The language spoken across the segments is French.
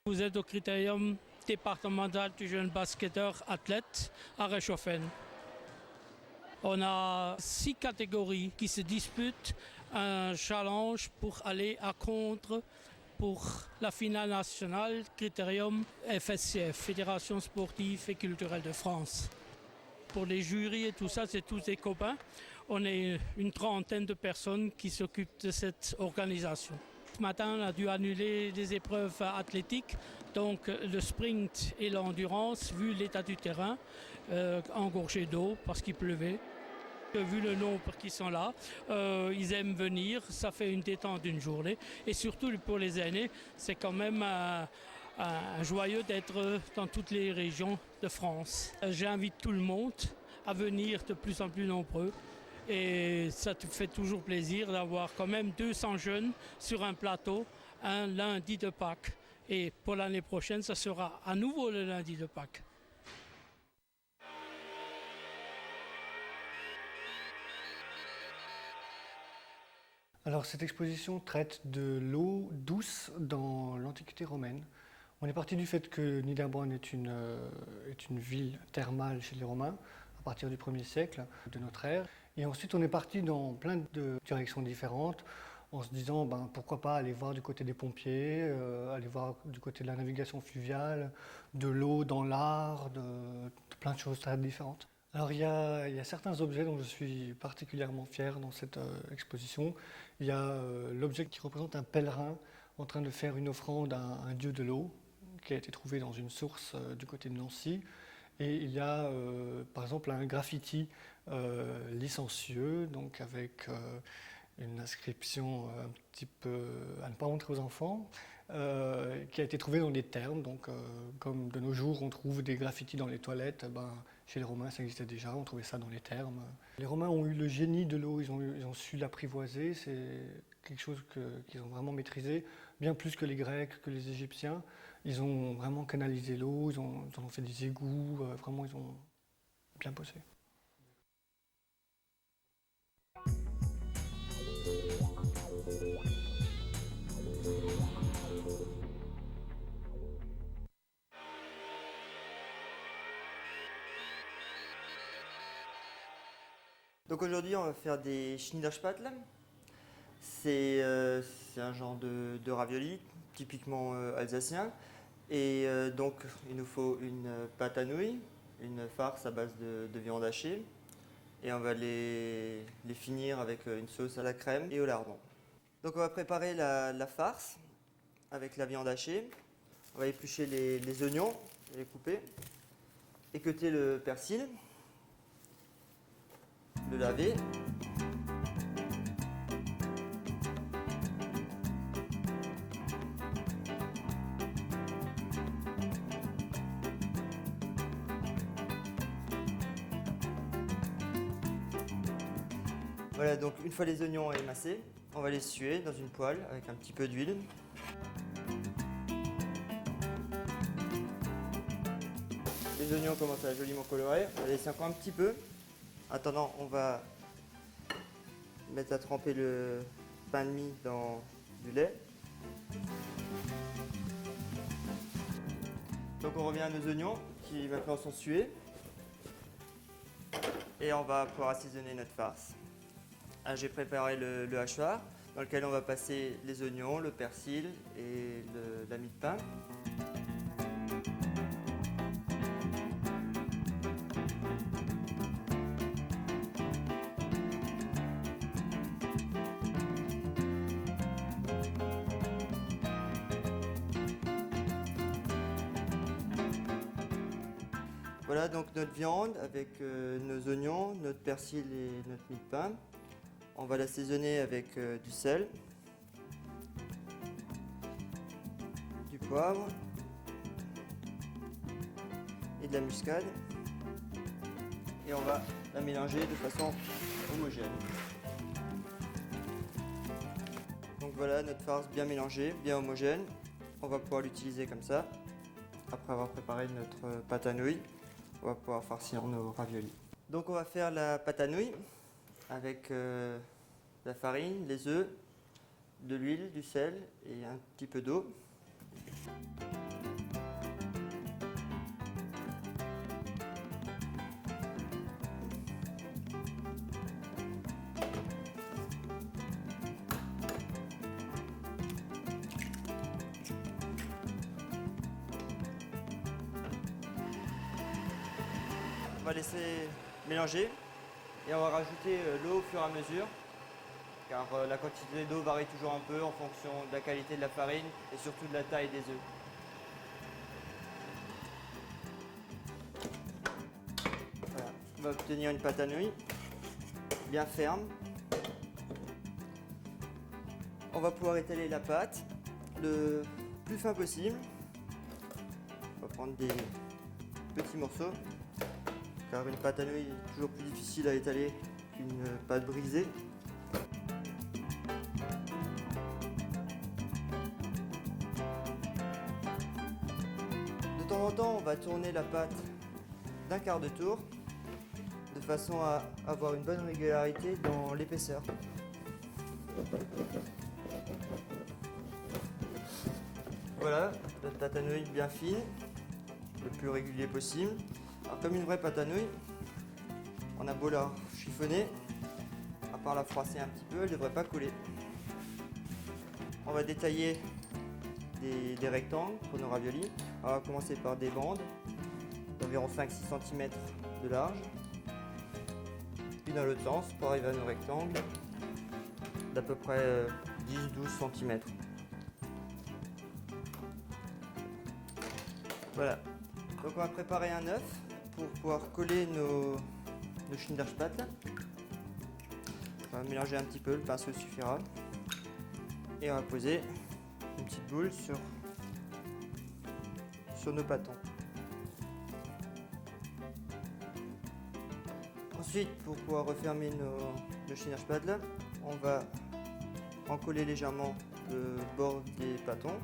Vous êtes au critérium départemental du jeune basketteur athlète à Reichshoffen. On a 6 catégories qui se disputent un challenge pour aller à contre pour la finale nationale Critérium FSCF, Fédération sportive et culturelle de France. Pour les jurys et tout ça, c'est tous des copains. On est une trentaine de personnes qui s'occupent de cette organisation. Ce matin, on a dû annuler des épreuves athlétiques, donc le sprint et l'endurance, vu l'état du terrain, engorgé d'eau parce qu'il pleuvait. Vu le nombre qui sont là, ils aiment venir, ça fait une détente d'une journée. Et surtout pour les aînés, c'est quand même joyeux d'être dans toutes les régions de France. J'invite tout le monde à venir de plus en plus nombreux. Et ça te fait toujours plaisir d'avoir quand même 200 jeunes sur un plateau un lundi de Pâques. Et pour l'année prochaine, ça sera à nouveau le lundi de Pâques. Alors cette exposition traite de l'eau douce dans l'Antiquité romaine. On est parti du fait que Niederbronn est une ville thermale chez les Romains à partir du 1er siècle de notre ère. Et ensuite on est parti dans plein de directions différentes en se disant pourquoi pas aller voir du côté des pompiers, aller voir du côté de la navigation fluviale, de l'eau dans l'art, de plein de choses très différentes. Alors il y a certains objets dont je suis particulièrement fier dans cette exposition. Il y a l'objet qui représente un pèlerin en train de faire une offrande à un dieu de l'eau qui a été trouvé dans une source du côté de Nancy. Et il y a par exemple un graffiti licencieux, donc avec une inscription un petit peu à ne pas montrer aux enfants, qui a été trouvé dans des thermes. Donc, comme de nos jours on trouve des graffitis dans les toilettes, chez les Romains ça existait déjà, on trouvait ça dans les thermes. Les Romains ont eu le génie de l'eau, ils ont su l'apprivoiser, c'est quelque chose qu'ils ont vraiment maîtrisé, bien plus que les Grecs, que les Égyptiens. Ils ont vraiment canalisé l'eau, ils en ont fait des égouts, vraiment ils ont bien bossé. Donc aujourd'hui on va faire des Schnitzerspatel. C'est un genre de ravioli typiquement alsacien. Et donc il nous faut une pâte à nouilles, une farce à base de viande hachée. Et on va les finir avec une sauce à la crème et au lardon. Donc on va préparer la farce avec la viande hachée. On va éplucher les oignons, les couper, équeuter le persil, le laver. Voilà, donc une fois les oignons émincés, on va les suer dans une poêle avec un petit peu d'huile. Les oignons commencent à joliment colorer, on va laisser encore un petit peu. En attendant, on va mettre à tremper le pain de mie dans du lait. Donc on revient à nos oignons qui maintenant sont sués. Et on va pouvoir assaisonner notre farce. J'ai préparé le hachoir dans lequel on va passer les oignons, le persil et la mie de pain. Voilà donc notre viande avec nos oignons, notre persil et notre mie de pain. On va l'assaisonner avec du sel, du poivre et de la muscade. Et on va la mélanger de façon homogène. Donc voilà notre farce bien mélangée, bien homogène. On va pouvoir l'utiliser comme ça. Après avoir préparé notre pâte à nouilles, on va pouvoir farcir nos raviolis. Donc on va faire la pâte à nouilles avec la farine, les œufs, de l'huile, du sel et un petit peu d'eau. va laisser mélanger et on va rajouter l'eau au fur et à mesure, car la quantité d'eau varie toujours un peu en fonction de la qualité de la farine et surtout de la taille des œufs. Voilà. On va obtenir une pâte à nouilles bien ferme. On va pouvoir étaler la pâte le plus fin possible. On va prendre des petits morceaux, car une pâte à nouilles est toujours plus difficile à étaler qu'une pâte brisée. De temps en temps, on va tourner la pâte d'un quart de tour, de façon à avoir une bonne régularité dans l'épaisseur. Voilà, notre pâte à nouilles bien fine, le plus régulier possible. Alors, comme une vraie pâte à nouilles, on a beau la chiffonner, à part la froisser un petit peu, elle ne devrait pas coller. On va détailler des rectangles pour nos raviolis. On va commencer par des bandes d'environ 5-6 cm de large. Puis dans l'autre sens, pour arriver à nos rectangles d'à peu près 10-12 cm. Voilà. Donc on va préparer un œuf pour pouvoir coller nos Schnitzerspatel. On va mélanger un petit peu, le pinceau suffira. Et on va poser une petite boule sur nos pâtons. Ensuite, pour pouvoir refermer le Schnitzerspatel, on va encoller légèrement le bord des pâtons.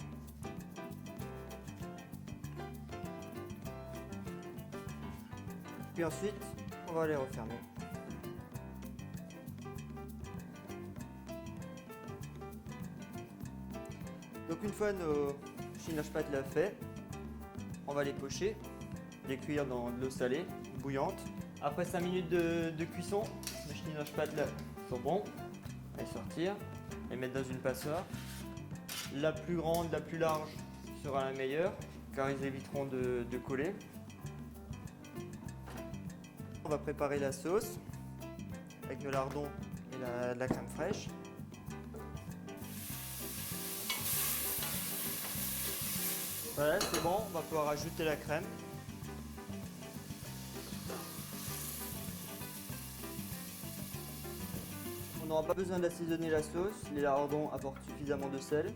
Puis ensuite, on va les refermer. Donc une fois nos Schnitzerspatel faits, on va les pocher, les cuire dans de l'eau salée, bouillante. Après 5 minutes de cuisson, les Schnitzerspatel sont bons. On va les sortir, les mettre dans une passoire. La plus grande, la plus large sera la meilleure, car ils éviteront de coller. On va préparer la sauce avec nos lardons et la crème fraîche. Voilà, c'est bon, on va pouvoir ajouter la crème. On n'aura pas besoin d'assaisonner la sauce, les lardons apportent suffisamment de sel.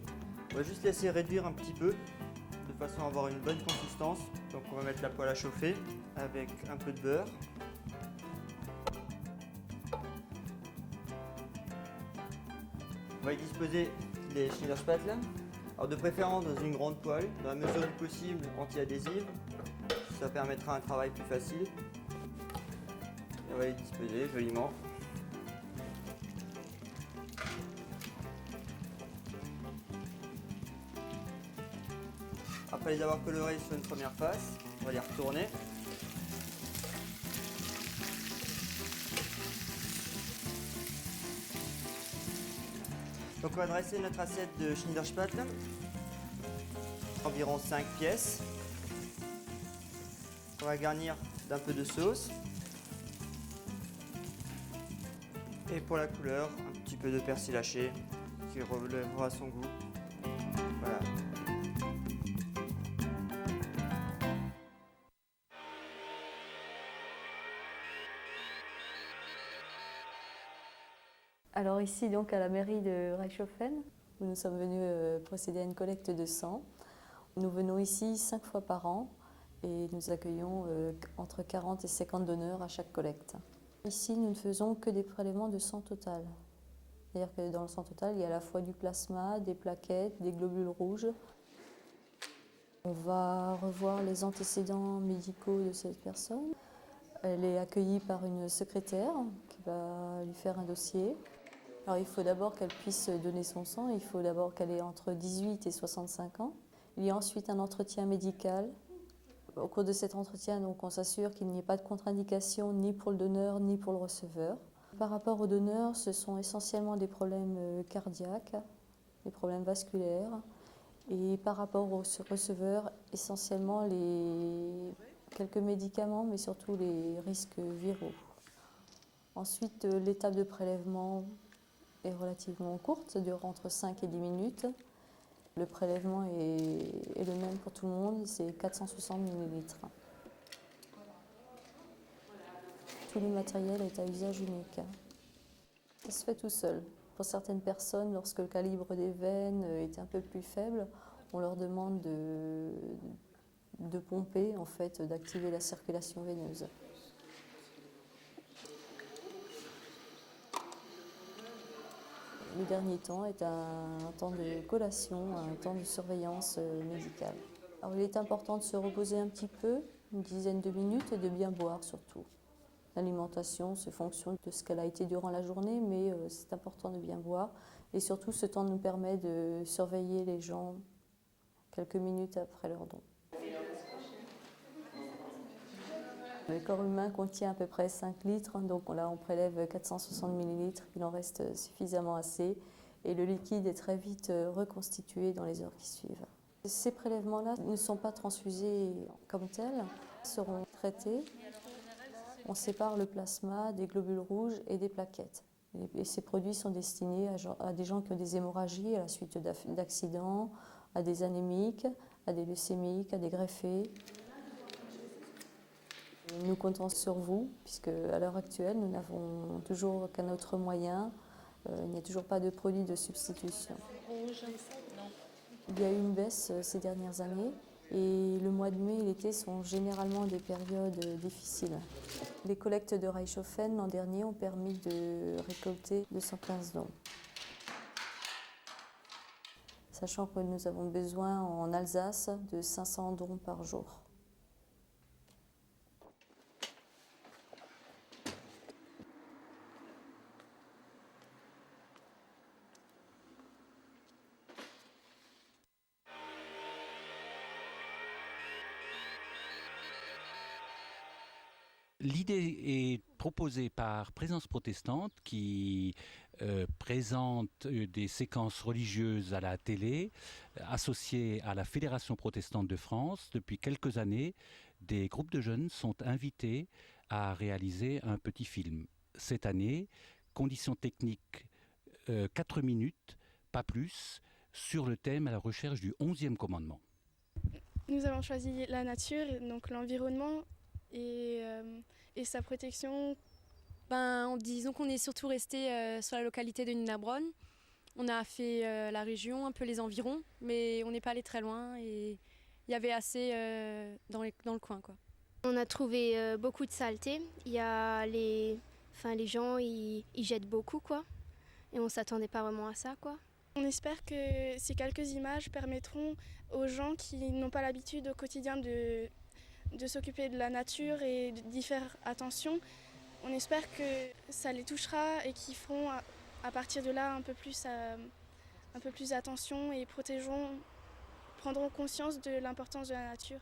On va juste laisser réduire un petit peu, de façon à avoir une bonne consistance. Donc on va mettre la poêle à chauffer avec un peu de beurre. On va y disposer les Schnitzerspatel. Alors de préférence dans une grande poêle, dans la mesure du possible anti-adhésive. Ça permettra un travail plus facile. Et on va les disposer joliment. Après les avoir colorés sur une première face, on va les retourner. Donc on va dresser notre assiette de Schnitzerspatel, environ 5 pièces. On va garnir d'un peu de sauce. Et pour la couleur, un petit peu de persil haché qui relèvera son goût. Voilà. Alors ici donc à la mairie de Reichshofen, où nous sommes venus procéder à une collecte de sang. Nous venons ici 5 fois par an et nous accueillons entre 40 et 50 donneurs à chaque collecte. Ici nous ne faisons que des prélèvements de sang total. C'est-à-dire que dans le sang total il y a à la fois du plasma, des plaquettes, des globules rouges. On va revoir les antécédents médicaux de cette personne. Elle est accueillie par une secrétaire qui va lui faire un dossier. Alors, il faut d'abord qu'elle puisse donner son sang, il faut d'abord qu'elle ait entre 18 et 65 ans. Il y a ensuite un entretien médical. Au cours de cet entretien, donc, on s'assure qu'il n'y ait pas de contre-indication ni pour le donneur ni pour le receveur. Par rapport au donneur, ce sont essentiellement des problèmes cardiaques, des problèmes vasculaires. Et par rapport au receveur, essentiellement les quelques médicaments, mais surtout les risques viraux. Ensuite, l'étape de prélèvement est relativement courte, ça dure entre 5 et 10 minutes. Le prélèvement est le même pour tout le monde, c'est 460 ml. Tout le matériel est à usage unique. Ça se fait tout seul. Pour certaines personnes, lorsque le calibre des veines est un peu plus faible, on leur demande de pomper, en fait, d'activer la circulation veineuse. Le dernier temps est un temps de collation, un temps de surveillance médicale. Alors, il est important de se reposer un petit peu, une dizaine de minutes, et de bien boire surtout. L'alimentation, c'est fonction de ce qu'elle a été durant la journée, mais c'est important de bien boire. Et surtout, ce temps nous permet de surveiller les gens quelques minutes après leur don. Le corps humain contient à peu près 5 litres, donc là on prélève 460 ml, il en reste suffisamment assez et le liquide est très vite reconstitué dans les heures qui suivent. Ces prélèvements-là ne sont pas transfusés comme tels, ils seront traités. On sépare le plasma des globules rouges et des plaquettes. Et ces produits sont destinés à des gens qui ont des hémorragies à la suite d'accidents, à des anémiques, à des leucémiques, à des greffés. Nous comptons sur vous, puisque à l'heure actuelle, nous n'avons toujours qu'un autre moyen. Il n'y a toujours pas de produit de substitution. Il y a eu une baisse ces dernières années et le mois de mai et l'été sont généralement des périodes difficiles. Les collectes de Reichshoffen l'an dernier ont permis de récolter 215 dons. Sachant que nous avons besoin en Alsace de 500 dons par jour. L'idée est proposée par Présence protestante qui présente des séquences religieuses à la télé associées à la Fédération protestante de France. Depuis quelques années, des groupes de jeunes sont invités à réaliser un petit film. Cette année, conditions techniques 4 minutes, pas plus, sur le thème à la recherche du 11e commandement. Nous avons choisi la nature, donc l'environnement et sa protection. Disons qu'on est surtout resté sur la localité de Nina-Bronn. On a fait la région, un peu les environs, mais on n'est pas allé très loin et il y avait assez dans le coin, quoi. On a trouvé beaucoup de saleté. Il y a les gens ils jettent beaucoup, quoi. Et on ne s'attendait pas vraiment à ça, quoi. On espère que ces quelques images permettront aux gens qui n'ont pas l'habitude au quotidien de s'occuper de la nature et d'y faire attention. On espère que ça les touchera et qu'ils feront à partir de là un peu plus attention et prendront conscience de l'importance de la nature.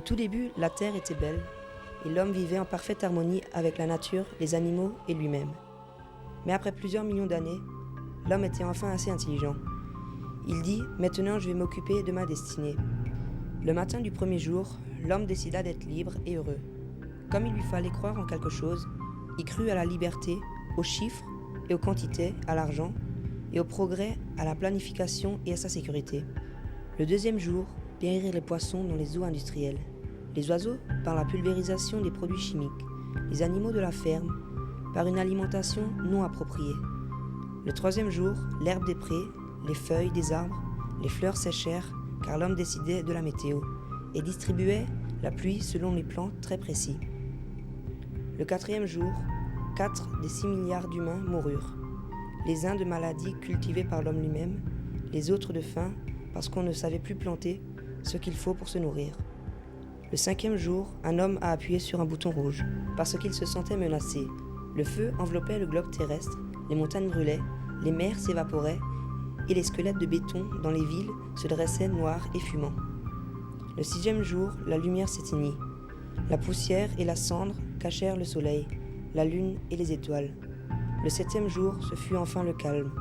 tout début, la terre était belle, et l'homme vivait en parfaite harmonie avec la nature, les animaux et lui-même. Mais après plusieurs millions d'années, l'homme était enfin assez intelligent. Il dit « Maintenant je vais m'occuper de ma destinée ». Le matin du premier jour, l'homme décida d'être libre et heureux. Comme il lui fallait croire en quelque chose, il crut à la liberté, aux chiffres et aux quantités, à l'argent, et au progrès, à la planification et à sa sécurité. Le deuxième jour, périrent les poissons dans les eaux industrielles, les oiseaux par la pulvérisation des produits chimiques, les animaux de la ferme par une alimentation non appropriée. Le troisième jour, l'herbe des prés, les feuilles des arbres, les fleurs séchèrent car l'homme décidait de la météo et distribuait la pluie selon les plans très précis. Le quatrième jour, 4 des 6 milliards d'humains moururent, les uns de maladies cultivées par l'homme lui-même, les autres de faim parce qu'on ne savait plus planter ce qu'il faut pour se nourrir. Le cinquième jour, un homme a appuyé sur un bouton rouge parce qu'il se sentait menacé. Le feu enveloppait le globe terrestre, les montagnes brûlaient, les mers s'évaporaient et les squelettes de béton dans les villes se dressaient noirs et fumants. Le sixième jour, la lumière s'éteignit. La poussière et la cendre cachèrent le soleil, la lune et les étoiles. Le septième jour, ce fut enfin le calme.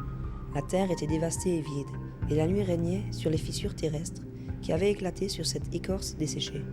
La terre était dévastée et vide, et la nuit régnait sur les fissures terrestres qui avaient éclaté sur cette écorce desséchée.